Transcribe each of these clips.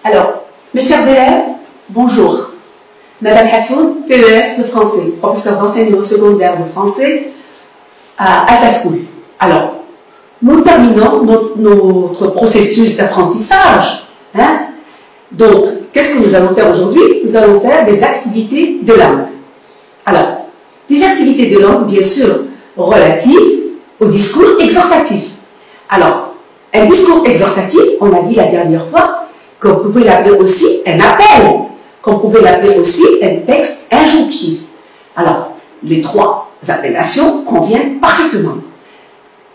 Alors, mes chers élèves, bonjour. Madame Hassoun, PES de français, professeur d'enseignement secondaire de français à Alta School. Alors, nous terminons notre processus d'apprentissage. Donc, qu'est-ce que nous allons faire aujourd'hui? Nous allons faire des activités de langue. Alors, des activités de langue, bien sûr, relatives au discours exhortatif. Alors, un discours exhortatif, on a dit la dernière fois, qu'on pouvait l'appeler aussi un appel, qu'on pouvait l'appeler aussi un texte injonctif. Alors, les trois appellations conviennent parfaitement.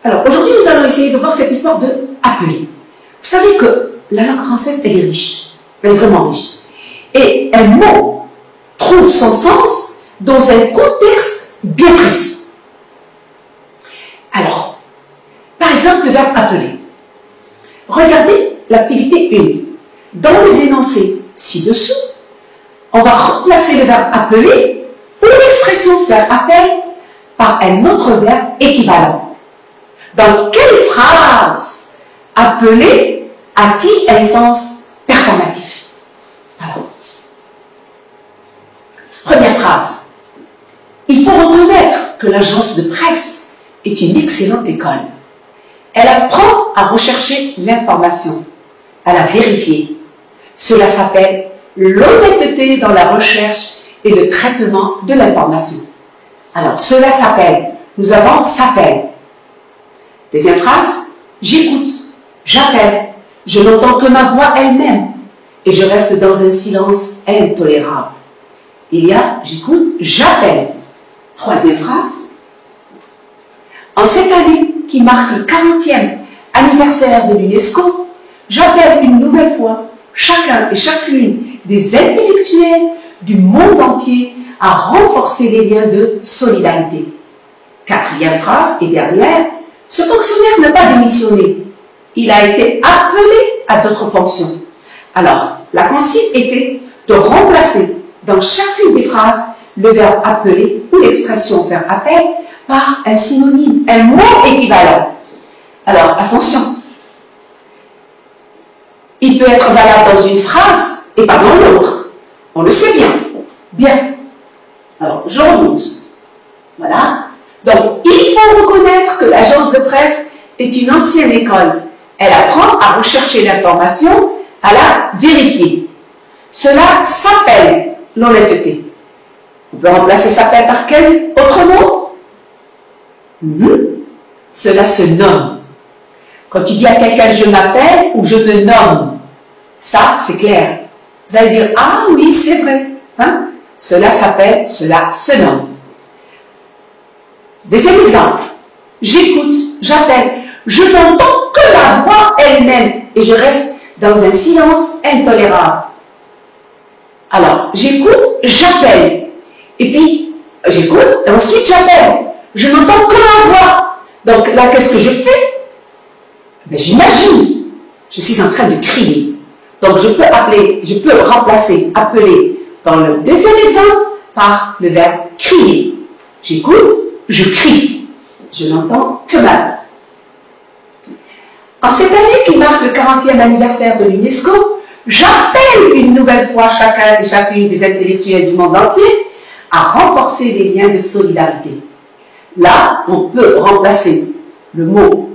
Alors, aujourd'hui, nous allons essayer de voir cette histoire de appeler. Vous savez que la langue française, elle est riche. Elle est vraiment riche. Et un mot trouve son sens dans un contexte bien précis. Alors, par exemple, le verbe appeler. Regardez l'activité 1. Dans les énoncés ci-dessous, on va remplacer le verbe appeler ou l'expression faire appel par un autre verbe équivalent. Dans quelle phrase appeler a-t-il un sens performatif? Alors, première phrase. Il faut reconnaître que l'agence de presse est une excellente école. Elle apprend à rechercher l'information, à la vérifier. Cela s'appelle l'honnêteté dans la recherche et le traitement de l'information. Alors, cela s'appelle, nous avons s'appelle. Deuxième phrase, j'écoute, j'appelle, je n'entends que ma voix elle-même et je reste dans un silence intolérable. Il y a, j'écoute, j'appelle. Troisième phrase, en cette année qui marque le 40e anniversaire de l'UNESCO, j'appelle une nouvelle fois chacun et chacune des intellectuels du monde entier à renforcer les liens de solidarité. Quatrième phrase et dernière, ce fonctionnaire n'a pas démissionné. Il a été appelé à d'autres fonctions. Alors, la consigne était de remplacer dans chacune des phrases le verbe appeler ou l'expression faire appel par un synonyme, un mot équivalent. Alors, attention. Il peut être valable dans une phrase et pas dans l'autre. On le sait bien. Bien. Alors, je remonte. Voilà. Donc, il faut reconnaître que l'agence de presse est une ancienne école. Elle apprend à rechercher l'information, à la vérifier. Cela s'appelle l'honnêteté. On peut remplacer s'appelle par quel autre mot? Cela se nomme. Quand tu dis à quelqu'un je m'appelle ou je me nomme, ça c'est clair. Vous allez dire ah oui c'est vrai. Cela s'appelle, cela se nomme. Deuxième exemple. J'écoute, j'appelle. Je n'entends que ma voix elle-même et je reste dans un silence intolérable. Alors, j'écoute, j'appelle. Et puis, j'écoute et ensuite j'appelle. Je n'entends que ma voix. Donc là, qu'est-ce que je fais? J'imagine. Je suis en train de crier. Donc, je peux remplacer appeler dans le deuxième exemple par le verbe crier. J'écoute, je crie. Je n'entends que ma voix. En cette année qui marque le 40e anniversaire de l'UNESCO, j'appelle une nouvelle fois chacun et chacune des intellectuels du monde entier à renforcer les liens de solidarité. Là, on peut remplacer le mot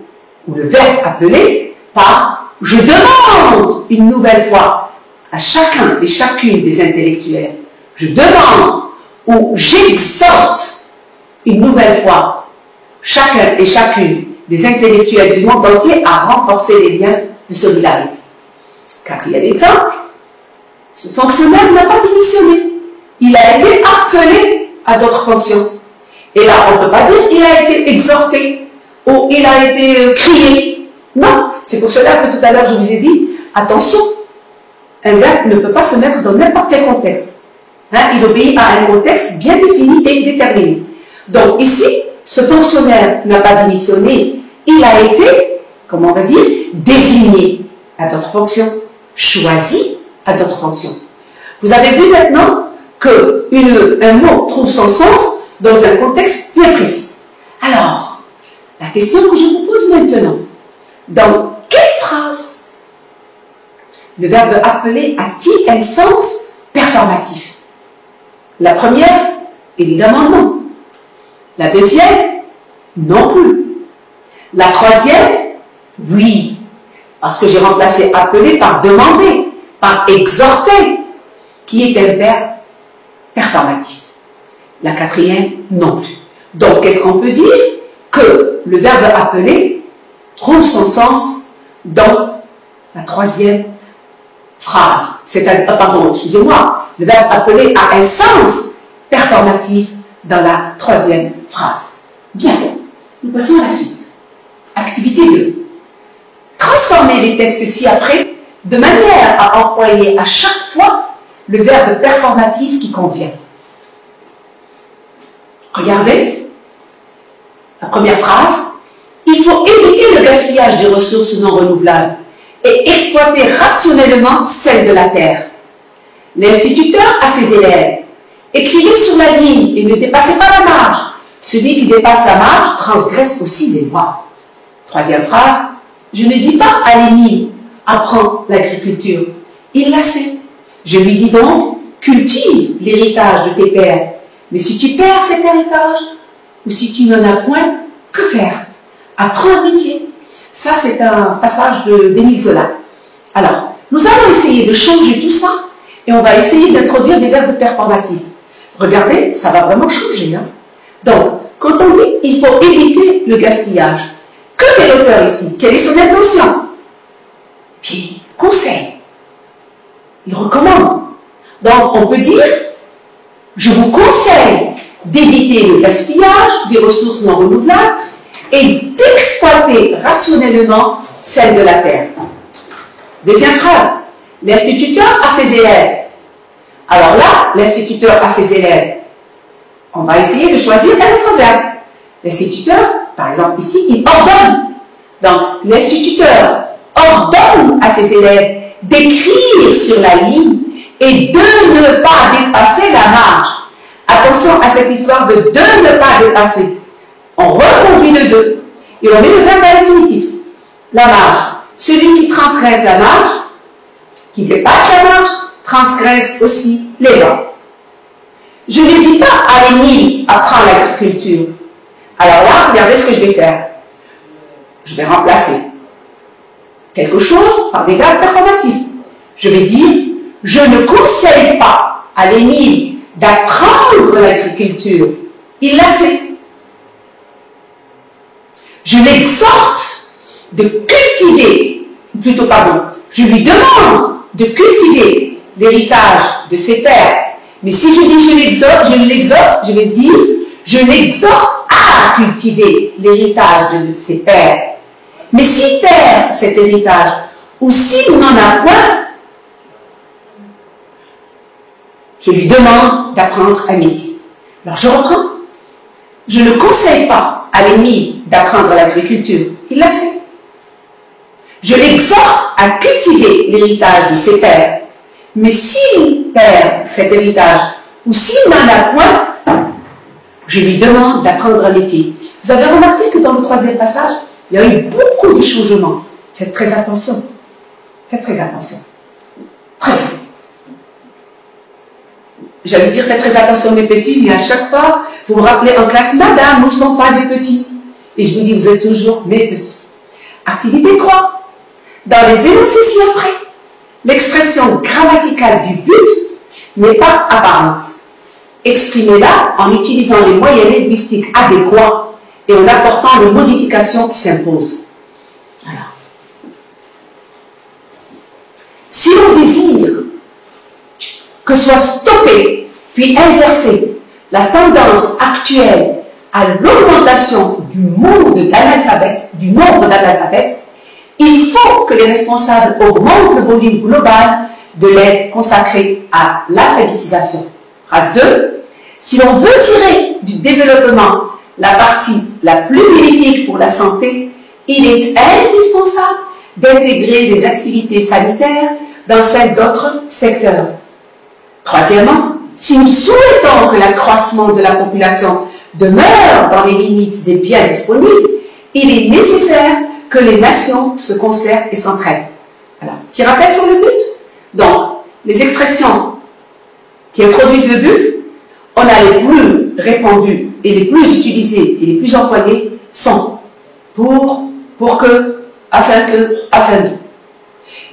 ou le verbe appeler par « je demande une nouvelle fois à chacun et chacune des intellectuels ». Je demande ou j'exhorte une nouvelle fois chacun et chacune des intellectuels du monde entier à renforcer les liens de solidarité. Quatrième exemple, ce fonctionnaire n'a pas démissionné. Il a été appelé à d'autres fonctions. Et là, on ne peut pas dire il a été exhorté ou il a été crié. Non, c'est pour cela que tout à l'heure je vous ai dit, attention, un verbe ne peut pas se mettre dans n'importe quel contexte. Il obéit à un contexte bien défini et déterminé. Donc ici, ce fonctionnaire n'a pas démissionné, il a été, comment on va dire, désigné à d'autres fonctions, choisi à d'autres fonctions. Vous avez vu maintenant qu'un mot trouve son sens dans un contexte bien précis. Alors, la question que je vous pose maintenant, dans quelle phrase le verbe appeler a-t-il un sens performatif? La première, évidemment non. La deuxième, non plus. La troisième, oui, parce que j'ai remplacé appeler par demander, par exhorter, qui est un verbe performatif. La quatrième, non plus. Donc, qu'est-ce qu'on peut dire? Que le verbe appeler trouve son sens dans la troisième phrase. C'est-à-dire, pardon, excusez-moi, le verbe appeler a un sens performatif dans la troisième phrase. Bien, nous passons à la suite. Activité 2. Transformer les textes ci-après de manière à employer à chaque fois le verbe performatif qui convient. Regardez, la première phrase, il faut éviter le gaspillage des ressources non renouvelables et exploiter rationnellement celles de la terre. L'instituteur a ses élèves. Écrivez sur la ligne et ne dépassez pas la marge. Celui qui dépasse la marge transgresse aussi les lois. Troisième phrase, je ne dis pas à Émile, apprends l'agriculture. Il la sait. Je lui dis donc, cultive l'héritage de tes pères. Mais si tu perds cet héritage, ou si tu n'en as point, que faire? Apprends un métier. Ça, c'est un passage d'Émile Zola. Alors, nous allons essayer de changer tout ça et on va essayer d'introduire des verbes performatifs. Regardez, ça va vraiment changer. Hein? Donc, quand on dit il faut éviter le gaspillage, que fait l'auteur ici? Quelle est son intention? Puis, il conseille. Il recommande. Donc, on peut dire je vous conseille d'éviter le gaspillage des ressources non renouvelables et d'exploiter rationnellement celles de la terre. Deuxième phrase, l'instituteur a ses élèves. Alors là, l'instituteur a ses élèves. On va essayer de choisir un autre verbe. L'instituteur, par exemple ici, il ordonne. Donc, l'instituteur ordonne à ses élèves d'écrire sur la ligne et de ne pas dépasser la marge. Attention à cette histoire de ne pas dépasser. On reconduit le de et on met le verbe à l'infinitif. La marge. Celui qui transgresse la marge, qui dépasse la marge, transgresse aussi les lois. Je ne dis pas à Émile, apprends l'agriculture. Alors là, regardez ce que je vais faire. Je vais remplacer quelque chose par des verbes performatifs. Je vais dire, je ne conseille pas à l'Émile d'apprendre l'agriculture. Il la sait. Je l'exhorte de cultiver, plutôt pardon, je lui demande de cultiver l'héritage de ses pères. Mais si je dis je l'exhorte, je vais dire je l'exhorte à cultiver l'héritage de ses pères. Mais s'il perd cet héritage, ou s'il n'en a point, je lui demande d'apprendre un métier. Alors je reprends. Je ne conseille pas à l'Émile d'apprendre l'agriculture. Il la sait. Je l'exhorte à cultiver l'héritage de ses pères. Mais s'il perd cet héritage, ou s'il n'en a point, je lui demande d'apprendre un métier. Vous avez remarqué que dans le troisième passage, il y a eu beaucoup de changements. Faites très attention. Faites très attention. Très bien. J'allais dire faites très attention mes petits, mais à chaque fois, vous me rappelez en classe, madame, nous ne sommes pas des petits. Et je vous dis, vous êtes toujours mes petits. Activité 3. Dans les énoncés ci-après, l'expression grammaticale du but n'est pas apparente. Exprimez-la en utilisant les moyens linguistiques adéquats et en apportant les modifications qui s'imposent. Alors, si l'on désire que soit stoppée puis inversée la tendance actuelle à l'augmentation du nombre d'analphabètes, il faut que les responsables augmentent le volume global de l'aide consacrée à l'alphabétisation. Phrase 2. Si l'on veut tirer du développement la partie la plus bénéfique pour la santé, il est indispensable d'intégrer des activités sanitaires dans celles d'autres secteurs. Troisièmement, si nous souhaitons que l'accroissement de la population demeure dans les limites des biens disponibles, il est nécessaire que les nations se concertent et s'entraident. Alors, petit rappel sur le but. Donc, les expressions qui introduisent le but, on a les plus répandues et les plus utilisées et les plus employées sont pour que, afin que, afin de.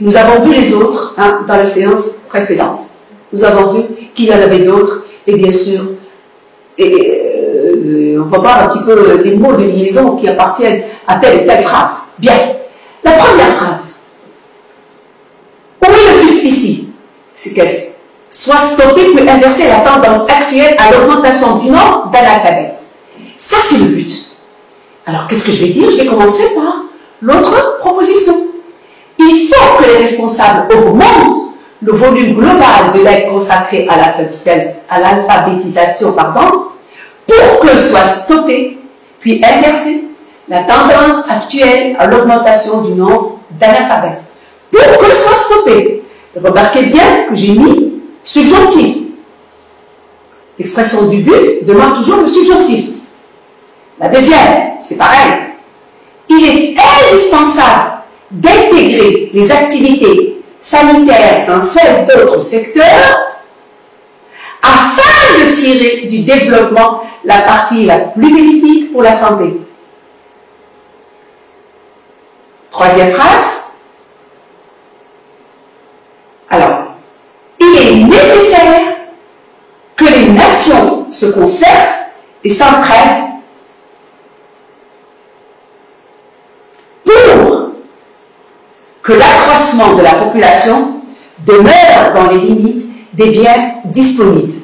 Nous avons vu les autres dans la séance précédente. Nous avons vu qu'il y en avait d'autres et bien sûr, on va voir un petit peu les mots de liaison qui appartiennent à telle et telle phrase. Bien. La première phrase. Où est le but ici? C'est qu'elle soit stoppée puis inverser la tendance actuelle à l'augmentation du nombre d'analphabètes. Ça, c'est le but. Alors, qu'est-ce que je vais dire? Je vais commencer par l'autre proposition. Il faut que les responsables augmentent le volume global de l'aide consacrée à l'alphabétisation, pour que soit stoppée puis inversée la tendance actuelle à l'augmentation du nombre d'analphabètes. Pour que soit stoppée. Remarquez bien que j'ai mis subjonctif. L'expression du but demande toujours le subjonctif. La deuxième, c'est pareil. Il est indispensable d'intégrer les activités sanitaires dans celles d'autres secteurs afin de tirer du développement la partie la plus bénéfique pour la santé. Troisième phrase. Alors, il est nécessaire que les nations se concertent et s'entraident pour que l'accroissement de la population demeure dans les limites des biens disponibles.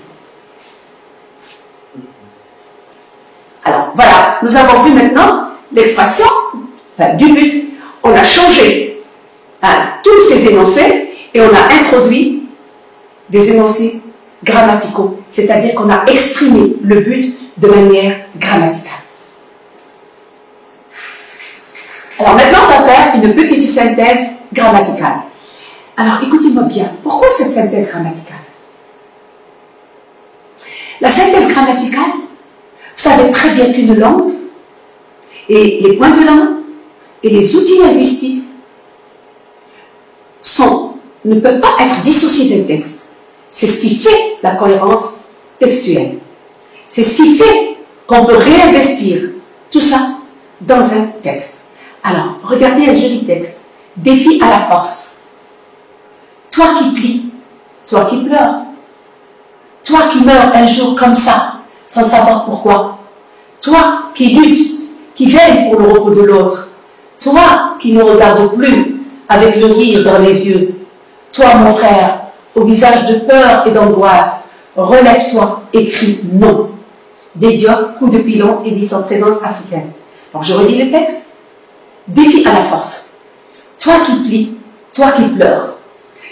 Alors, voilà, nous avons vu maintenant l'expression du but. On a changé tous ces énoncés et on a introduit des énoncés grammaticaux, c'est-à-dire qu'on a exprimé le but de manière grammaticale. Alors maintenant, on va faire une petite synthèse grammaticale. Alors écoutez-moi bien, pourquoi cette synthèse grammaticale? La synthèse grammaticale, vous savez très bien qu'une langue et les points de langue et les outils linguistiques ne peuvent pas être dissociés d'un texte. C'est ce qui fait la cohérence textuelle. C'est ce qui fait qu'on peut réinvestir tout ça dans un texte. Alors, regardez un joli texte. Défi à la force. Toi qui plies, toi qui pleures, toi qui meurs un jour comme ça, sans savoir pourquoi, toi qui luttes, qui veille pour le repos de l'autre, toi qui ne regardes plus avec le rire dans les yeux, toi mon frère, au visage de peur et d'angoisse, relève-toi et crie non. D'Édiope, coup de pilon et dit sans présence africaine. Alors je relis le texte. Défi à la force. Toi qui plies, toi qui pleures,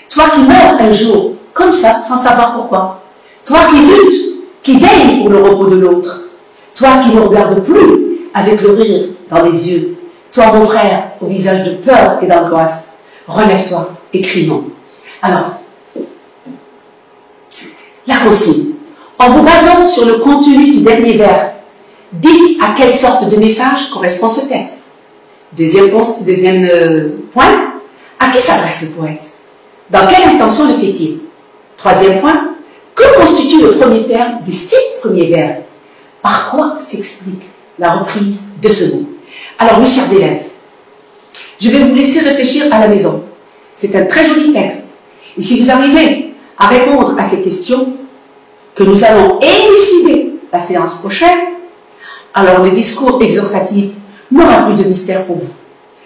toi qui meurs un jour, comme ça, sans savoir pourquoi, toi qui luttes, qui veille pour le repos de l'autre, toi qui ne regardes plus avec le rire dans les yeux, toi mon frère, au visage de peur et d'angoisse, relève-toi et crie non. Alors, la consigne. En vous basant sur le contenu du dernier vers, dites à quelle sorte de message correspond ce texte. Deuxième point, à qui s'adresse le poète? Dans quelle intention le fait-il? Troisième point, que constitue le premier terme des 6 premiers vers? Par quoi s'explique la reprise de ce mot? Alors, mes chers élèves, je vais vous laisser réfléchir à la maison. C'est un très joli texte. Et si vous arrivez à répondre à ces questions que nous allons élucider la séance prochaine, alors le discours exhortatif n'aura plus de mystère pour vous.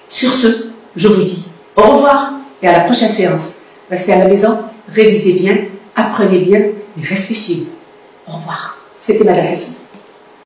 Sur ce, je vous dis au revoir et à la prochaine séance. Restez à la maison, révisez bien, apprenez bien et restez chez vous. Au revoir. C'était Madame Hassan.